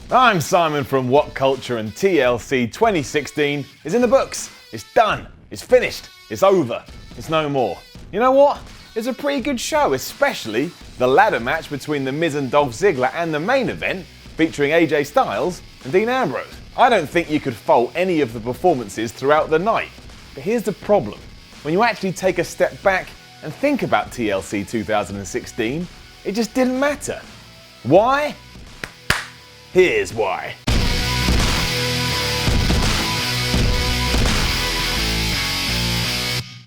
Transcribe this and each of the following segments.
I'm Simon from WhatCulture, and TLC 2016 is in the books. It's done. It's finished. It's over. It's no more. You know what? It's a pretty good show, especially the ladder match between The Miz and Dolph Ziggler and the main event featuring AJ Styles and Dean Ambrose. I don't think you could fault any of the performances throughout the night. But here's the problem. When you actually take a step back and think about TLC 2016, it just didn't matter. Why? Here's why.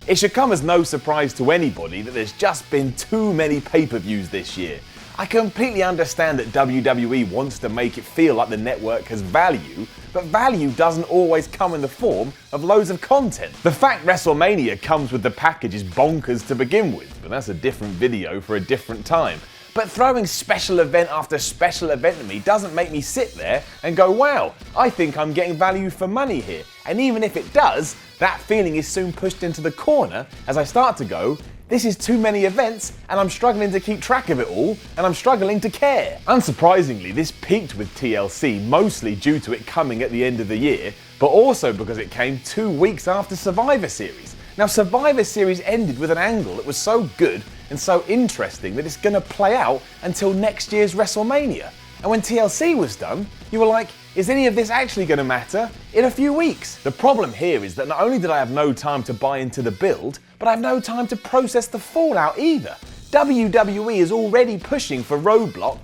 It should come as no surprise to anybody that there's just been too many pay-per-views this year. I completely understand that WWE wants to make it feel like the network has value, but value doesn't always come in the form of loads of content. The fact WrestleMania comes with the package is bonkers to begin with, but that's a different video for a different time. But throwing special event after special event at me doesn't make me sit there and go, wow, I think I'm getting value for money here. And even if it does, that feeling is soon pushed into the corner as I start to go, this is too many events and I'm struggling to keep track of it all and I'm struggling to care. Unsurprisingly, this peaked with TLC, mostly due to it coming at the end of the year, but also because it came 2 weeks after Survivor Series. Now, Survivor Series ended with an angle that was so good and so interesting that it's going to play out until next year's WrestleMania. And when TLC was done, you were like, is any of this actually going to matter in a few weeks? The problem here is that not only did I have no time to buy into the build, but I have no time to process the fallout either. WWE is already pushing for Roadblock,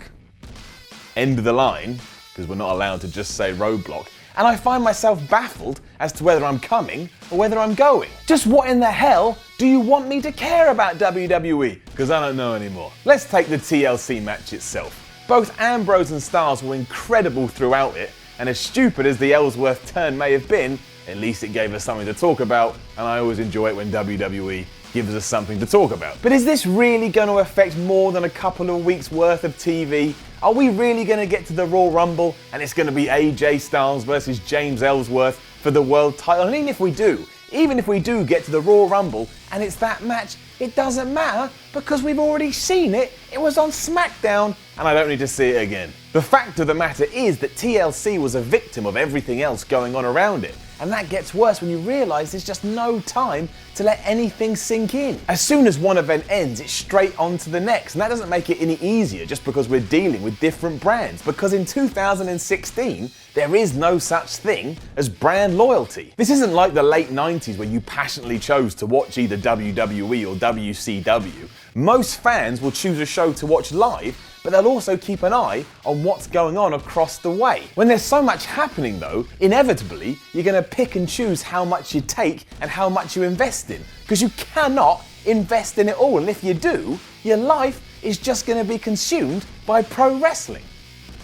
end of the line, because we're not allowed to just say Roadblock, and I find myself baffled as to whether I'm coming or whether I'm going. Just what in the hell do you want me to care about WWE? Because I don't know anymore. Let's take the TLC match itself. Both Ambrose and Styles were incredible throughout it, and as stupid as the Ellsworth turn may have been, at least it gave us something to talk about, and I always enjoy it when WWE gives us something to talk about. But is this really going to affect more than a couple of weeks worth of TV? Are we really going to get to the Royal Rumble and it's going to be AJ Styles versus James Ellsworth for the world title? And even if we do get to the Royal Rumble and it's that match, it doesn't matter because we've already seen it. It was on SmackDown and I don't need to see it again. The fact of the matter is that TLC was a victim of everything else going on around it. And that gets worse when you realise there's just no time to let anything sink in. As soon as one event ends, it's straight on to the next. And that doesn't make it any easier just because we're dealing with different brands. Because in 2016, there is no such thing as brand loyalty. This isn't like the late 90s where you passionately chose to watch either WWE or WCW. Most fans will choose a show to watch live, but they'll also keep an eye on what's going on across the way. When there's so much happening though, inevitably, you're going to pick and choose how much you take and how much you invest in, because you cannot invest in it all, and if you do, your life is just going to be consumed by pro wrestling.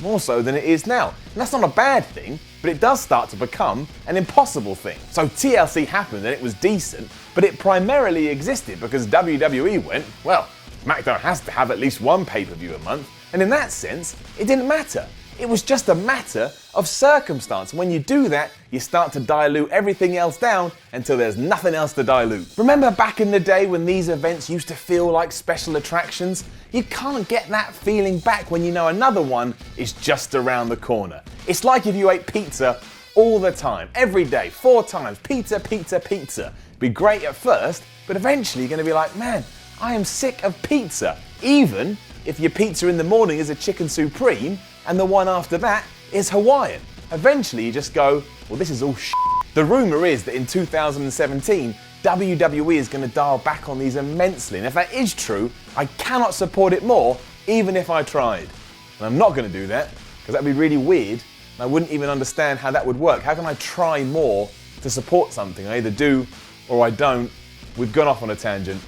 More so than it is now. And that's not a bad thing, but it does start to become an impossible thing. So TLC happened and it was decent, but it primarily existed because WWE went, well, SmackDown has to have at least one pay-per-view a month, and in that sense, it didn't matter. It was just a matter of circumstance. When you do that, you start to dilute everything else down until there's nothing else to dilute. Remember back in the day when these events used to feel like special attractions? You can't get that feeling back when you know another one is just around the corner. It's like if you ate pizza all the time, every day, 4 times, pizza, pizza, pizza. It'd be great at first, but eventually you're going to be like, man, I am sick of pizza. Even if your pizza in the morning is a chicken supreme and the one after that is Hawaiian. Eventually you just go, well, this is all shit. The rumour is that in 2017, WWE is going to dial back on these immensely. And if that is true, I cannot support it more, even if I tried. And I'm not going to do that, because that'd be really weird, and I wouldn't even understand how that would work. How can I try more to support something? I either do or I don't. We've gone off on a tangent.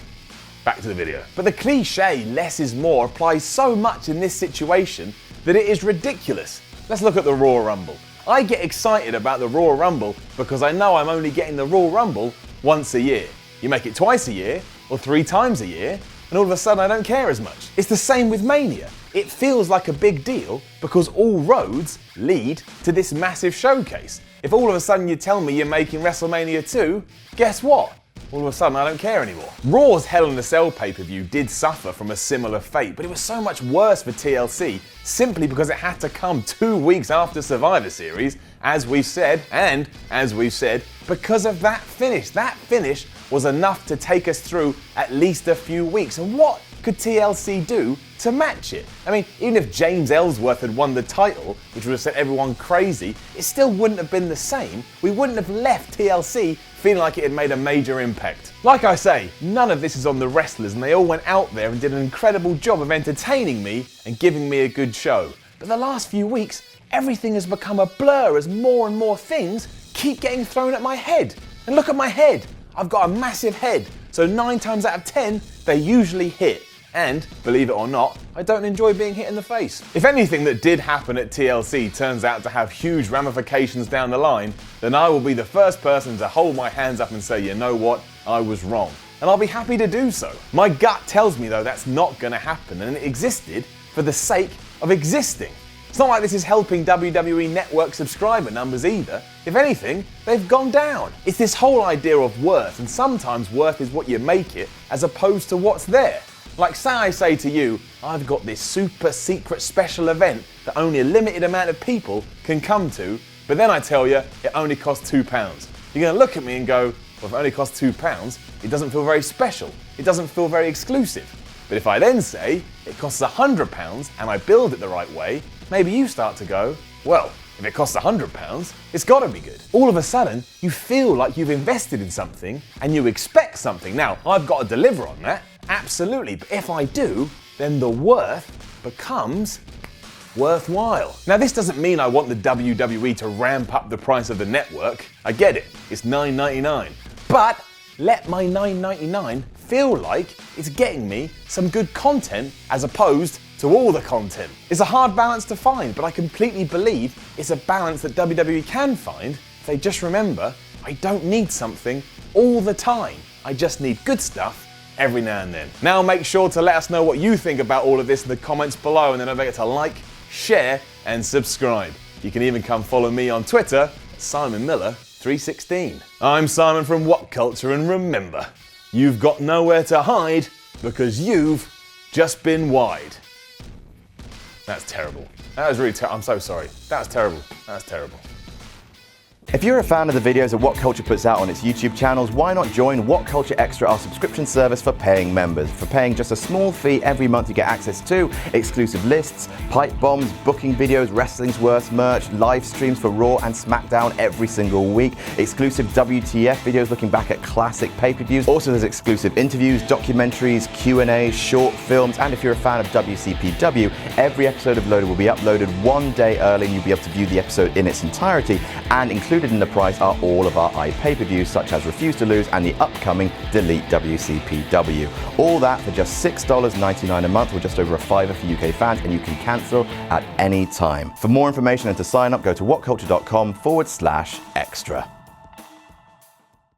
Back to the video. But the cliche, less is more, applies so much in this situation that it is ridiculous. Let's look at the Royal Rumble. I get excited about the Royal Rumble because I know I'm only getting the Royal Rumble once a year. You make it twice a year or 3 times a year, and all of a sudden I don't care as much. It's the same with Mania. It feels like a big deal because all roads lead to this massive showcase. If all of a sudden you tell me you're making WrestleMania 2, guess what? all of a sudden I don't care anymore. Raw's Hell in a Cell pay-per-view did suffer from a similar fate, but it was so much worse for TLC simply because it had to come 2 weeks after Survivor Series, as we've said, because of that finish. That finish was enough to take us through at least a few weeks. And what could TLC do to match it? I mean, even if James Ellsworth had won the title, which would have set everyone crazy, it still wouldn't have been the same. We wouldn't have left TLC feeling like it had made a major impact. Like I say, none of this is on the wrestlers, and they all went out there and did an incredible job of entertaining me and giving me a good show. But the last few weeks, everything has become a blur as more and more things keep getting thrown at my head. And look at my head. I've got a massive head, so 9 times out of 10, they usually hit. And, believe it or not, I don't enjoy being hit in the face. If anything that did happen at TLC turns out to have huge ramifications down the line, then I will be the first person to hold my hands up and say, you know what, I was wrong. And I'll be happy to do so. My gut tells me though that's not gonna happen, and it existed for the sake of existing. It's not like this is helping WWE Network subscriber numbers either. If anything, they've gone down. It's this whole idea of worth, and sometimes worth is what you make it as opposed to what's there. Like say I say to you, I've got this super secret special event that only a limited amount of people can come to, but then I tell you it only costs £2. You're gonna look at me and go, well, if it only costs £2, it doesn't feel very special. It doesn't feel very exclusive. But if I then say it costs £100 and I build it the right way, maybe you start to go, well, if it costs £100, it's gotta be good. All of a sudden, you feel like you've invested in something and you expect something. Now, I've got to deliver on that, absolutely, but if I do, then the worth becomes worthwhile. Now, this doesn't mean I want the WWE to ramp up the price of the network. I get it, it's $9.99. But let my $9.99 feel like it's getting me some good content as opposed to all the content. It's a hard balance to find, but I completely believe it's a balance that WWE can find if they just remember, I don't need something all the time. I just need good stuff every now and then. Now make sure to let us know what you think about all of this in the comments below, and then don't forget to like, share, and subscribe. You can even come follow me on Twitter, SimonMiller316. I'm Simon from WhatCulture, and remember, you've got nowhere to hide because you've just been wide. That's terrible. That was really terrible. I'm so sorry. That was terrible. That was terrible. If you're a fan of the videos that WhatCulture puts out on its YouTube channels, why not join WhatCulture Extra, our subscription service for paying members? For paying just a small fee every month, you get access to exclusive lists, pipe bombs, booking videos, wrestling's worst merch, live streams for Raw and SmackDown every single week, exclusive WTF videos looking back at classic pay-per-views. Also, there's exclusive interviews, documentaries, Q&As, short films, and if you're a fan of WCPW, every episode of Loaded will be uploaded one day early, and you'll be able to view the episode in its entirety. And included in the price are all of our pay-per-views, such as Refuse to Lose and the upcoming Delete WCPW. All that for just $6.99 a month, or just over $5 for UK fans, and you can cancel at any time. For more information and to sign up, go to whatculture.com/extra.